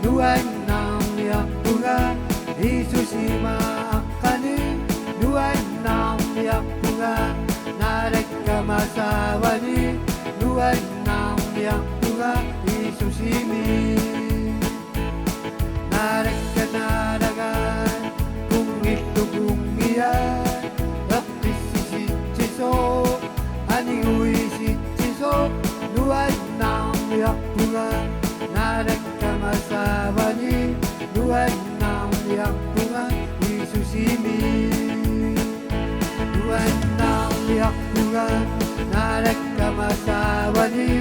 Duwan ng yakura Isusima akani Duwan ng yakura Narekamazawani Duwan ng yakura Isusimi Narekanaragan Kung ito kung iyan Rakisisichiso Anigui sichiso Duwan ng yakura Narekamazawani Duwan ng yakura Isusimi Duwan ng yakura Narekamazawani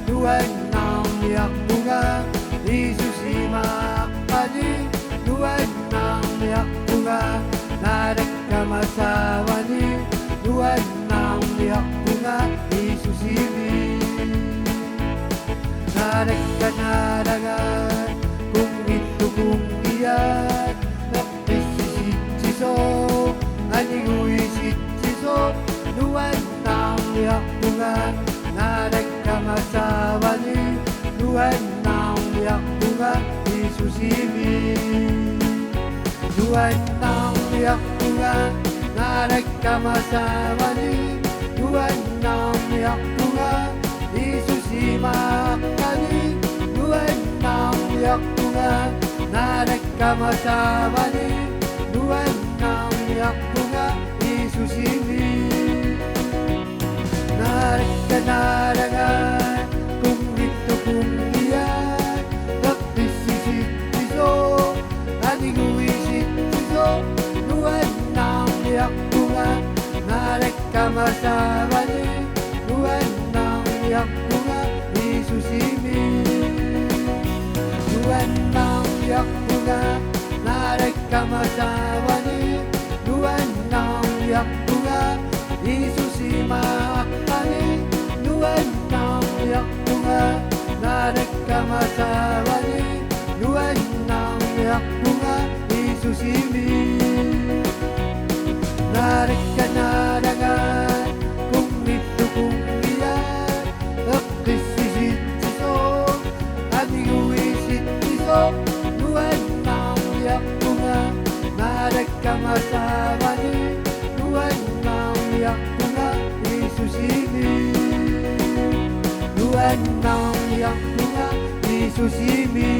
Duwan ng yakura Isusima akani Duwan ng yakura Narekamazawani Duwan ng yakura Isusimi Narekanaragan Kung ito kung iyan Nakisisichiso Anigui sichiso Duwan ng yakura Narekamazawani Duwan ng yakura Isusimi Duwan ng yakura Narekamazawani Duwan ng yakura Isusima akani Duwan ng yakura Narekamazawani Duwan ng yakura Isusimi Narekanaragan Kung ito kung iyan Nakisisichiso Anigui sichiso Duwan ng yakura Narekamazawani Duwan ng yakura Isusimi Duwan ng yakura Narekamazawani Duwan ng yakura Isusima akani Duwan ng yakura Narekamazawani Duwan ng yakura Isusimi Narekanaragan Kung ito kung iyan Nakisisichiso Anigui sichiso Duwan ng yakura Narekamazawani Duwan ng yakura Isusimi Duwan ng yakura Isusimi